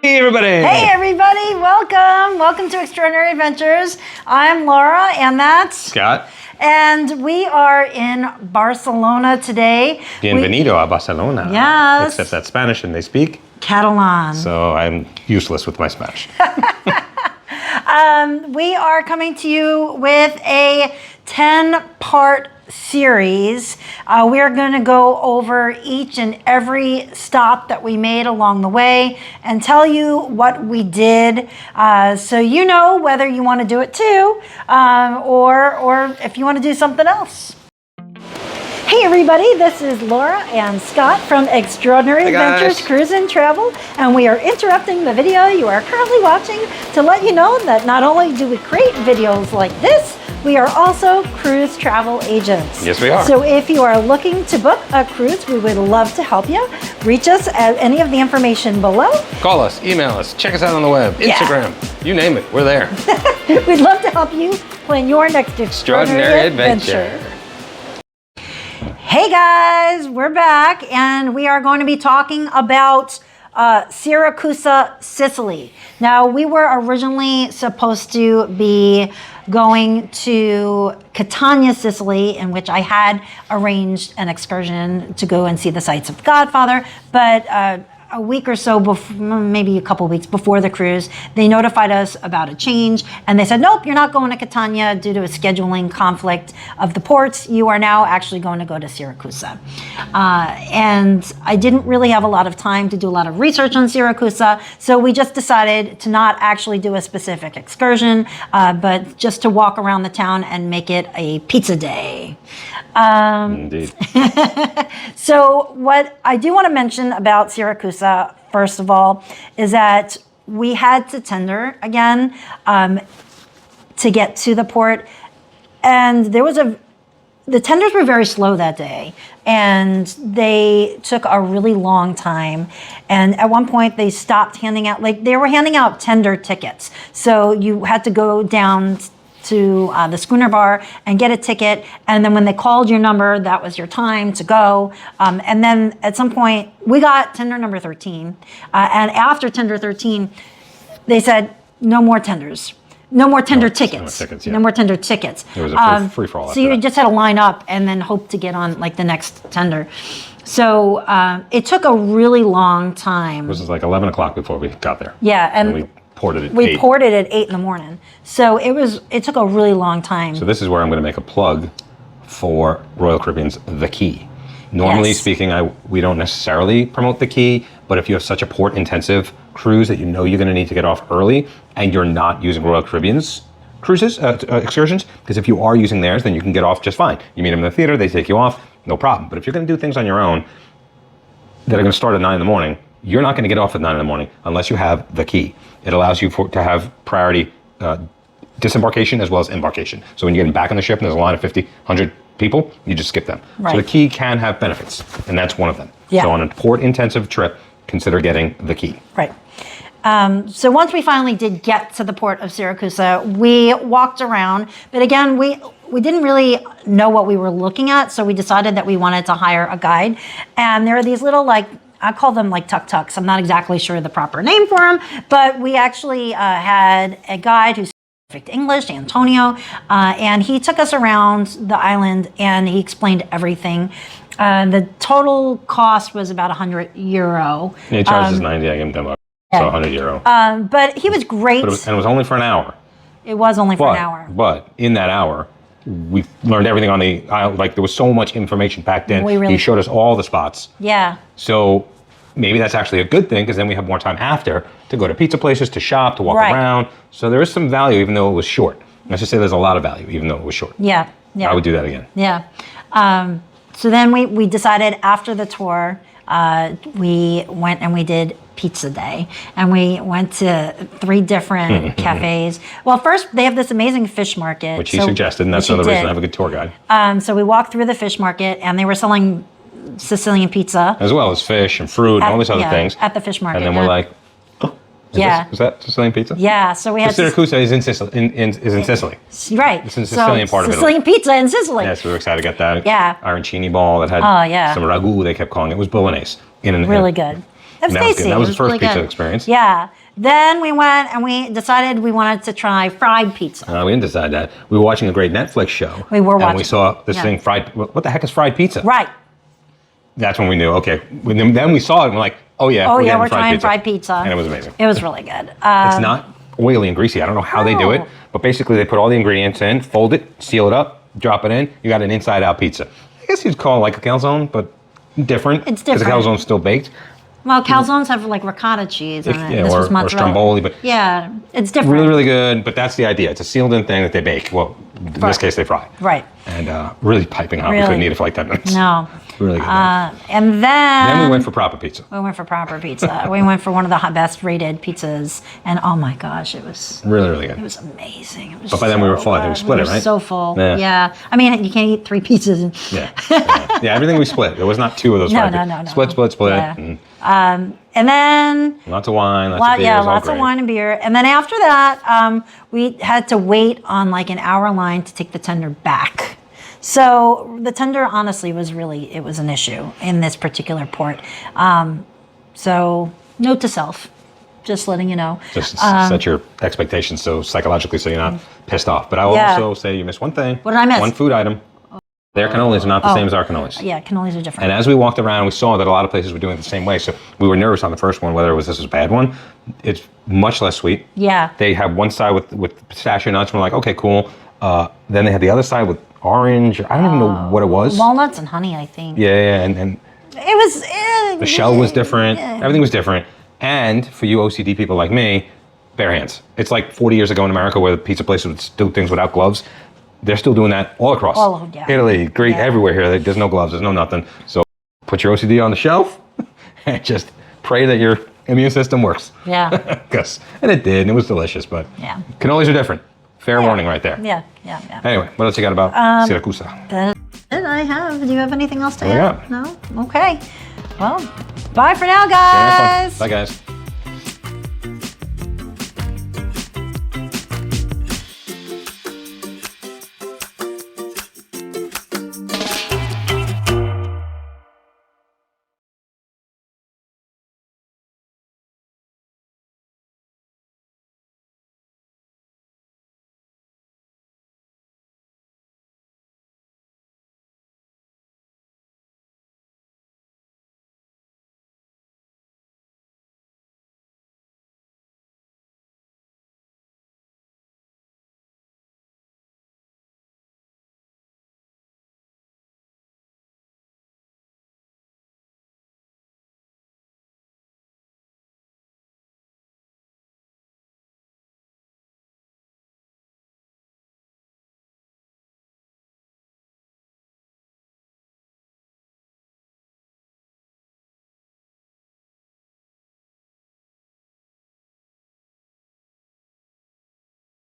Hey everybody! Hey everybody, welcome! Welcome to Extraordinary Adventures. I'm Laura and that's Scott. And we are in Barcelona today. Bienvenido a Barcelona. Yes. Except that's Spanish and they speak Catalan. So I'm useless with my Spanish. We are coming to you with a 10-part series. We are going to go over each and every stop that we made along the way and tell you what we did, so you know whether you want to do it too, or if you want to do something else. Hey everybody, this is Laura and Scott from Extraordinary Adventures Cruise and Travel, and we are interrupting the video you are currently watching to let you know that not only do we create videos like this, we are also cruise travel agents. Yes, we are. So if you are looking to book a cruise, we would love to help you. Reach us at any of the information below. Call us, email us, check us out on the web, Instagram, you name it, we're there. We'd love to help you plan your next extraordinary adventure. Hey guys, we're back and we are going to be talking about Siracusa, Sicily. Now, we were originally supposed to be going to Catania, Sicily, in which I had arranged an excursion to go and see the sights of the Godfather, but a week or so before, maybe a couple weeks before the cruise, they notified us about a change and they said, nope, you're not going to Catania due to a scheduling conflict of the ports. You are now actually going to go to Siracusa. And I didn't really have a lot of time to do a lot of research on Siracusa, so we just decided to not actually do a specific excursion, but just to walk around the town and make it a pizza day. Indeed. So what I do want to mention about Siracusa, first of all, is that we had to tender again to get to the port. And there was the tenders were very slow that day and they took a really long time. And at one point they stopped handing out, like they were handing out tender tickets. So you had to go down to the schooner bar and get a ticket, and then when they called your number, that was your time to go. And then at some point, we got tender number 13, and after tender 13, they said, no more tenders. No more tender tickets. No more tender tickets. It was a free-for-all. So you just had to line up and then hope to get on like the next tender. So it took a really long time. It was like 11 o'clock before we got there. Yeah, and we poured it at 8. We poured it at 8 in the morning. So it took a really long time. So this is where I'm going to make a plug for Royal Caribbean's The Key. Normally speaking, we don't necessarily promote The Key, but if you have such a port-intensive cruise that you know you're going to need to get off early and you're not using Royal Caribbean's cruises, excursions, because if you are using theirs, then you can get off just fine. You meet them in the theater, they take you off, no problem. But if you're going to do things on your own that are going to start at 9 in the morning, you're not going to get off at 9 in the morning unless you have The Key. It allows you to have priority disembarkation as well as embarkation. So when you're getting back on the ship and there's a line of 50, 100 people, you just skip them. Right. So The Key can have benefits, and that's one of them. Yeah. So on a port-intensive trip, consider getting The Key. Right. So once we finally did get to the port of Siracusa, we walked around, but again, we didn't really know what we were looking at, so we decided that we wanted to hire a guide. And there are these little, like, I call them like tuk-tuks. I'm not exactly sure the proper name for them, but we actually had a guide who spoke perfect English, Antonio, and he took us around the island and he explained everything. The total cost was about €100. Yeah, he charges 90, I gave him 10 bucks, so €100. But he was great. And it was only for an hour. It was only for an hour. But in that hour, we learned everything on the island. Like there was so much information packed in. He showed us all the spots. Yeah. So maybe that's actually a good thing because then we have more time after to go to pizza places, to shop, to walk around. So there is some value even though it was short. Let's just say there's a lot of value even though it was short. Yeah. Yeah. I would do that again. Yeah. So then we decided after the tour, we went and we did pizza day, and we went to 3 different cafes. Well, first they have this amazing fish market, which he suggested, and that's another reason I have a good tour guide. So we walked through the fish market, and they were selling Sicilian pizza, as well as fish and fruit and all these other things at the fish market. And then we're like, is that Sicilian pizza? Yeah. So we had Siracusa is in Sicily. Is in Sicily. Right. It's in the Sicilian part of it. Sicilian pizza in Sicily. Yeah, so we were excited to get that. Yeah. Arancini ball that had some ragu, they kept calling it. It was bolognese. Really good. It was And that was good. tasty. That was It the first really pizza good. experience. Yeah. Then we went and we decided we wanted to try fried pizza. We didn't decide that. We were watching a great Netflix show. We were And we watching. saw this Yeah. thing, fried. What the heck is fried pizza? Right. That's when we knew, okay. Then we saw it and we're like, oh yeah, Oh, we're yeah, getting we're trying fried pizza. And it was amazing. It was really good. It's not oily and greasy. I don't know how they do it, No. but basically they put all the ingredients in, fold it, seal it up, drop it in. You got an inside-out pizza. I guess you'd call it like a calzone, but different. It's Because the different. calzone's still baked. Well, calzones have like ricotta cheese on it. Yeah, This or was mozzarella. stromboli, but Yeah, it's different. really, really good. But that's the idea. It's a sealed-in thing that they bake. Well, in this case, they fry. Right. And really piping hot. We Really? couldn't eat it for like 10 minutes. No. Really good. And then Then we went for proper pizza. we went for proper pizza. We went for one of the best rated pizzas, and oh my gosh, it was Really, really good. amazing. It was But by then we were full. I think we good. split it, were right? So full. Yeah. Yeah. I mean, you can't eat 3 pizzas. Yeah, everything we split. There was not 2 of those. No, fried no, pizzas. no, no. Split. Yeah. And And then lots of wine, lots of beers. yeah, all lots of great. wine and beer. And then after that, we had to wait on like an hour line to take the tender back. So the tender, honestly, it was an issue in this particular port. So note to self, just letting you know. Just set your expectations so psychologically so you're not pissed off. But I will Yeah. also say you missed one thing. What did I miss? One food item. Their cannolis are not the same as our cannolis. Yeah, cannolis are different. And as we walked around, we saw that a lot of places were doing it the same way. So we were nervous on the first one, whether this was a bad one. It's much less sweet. Yeah. They have one side with pistachio nuts. And we're like, okay, cool. Then they had the other side with orange. I don't even know what it was. Walnuts and honey, I think. Yeah, and It was. the shell was different. Everything was different. And for you OCD people like me, bare hands. It's like 40 years ago in America where the pizza places would do things without gloves. They're still doing that all across. Yeah. Italy, Greece, Yeah. everywhere here. There's no gloves, there's no nothing. So put your OCD on the shelf and just pray that your immune system works. Yeah. And it did, and it was delicious, but Yeah. cannolis are different. Fair warning right there. Yeah. Anyway, what else you got about Siracusa? That's it I have. Do you have anything else to Yeah. add? No? Okay. Well, bye for now, Yeah, have fun. guys. Bye, guys.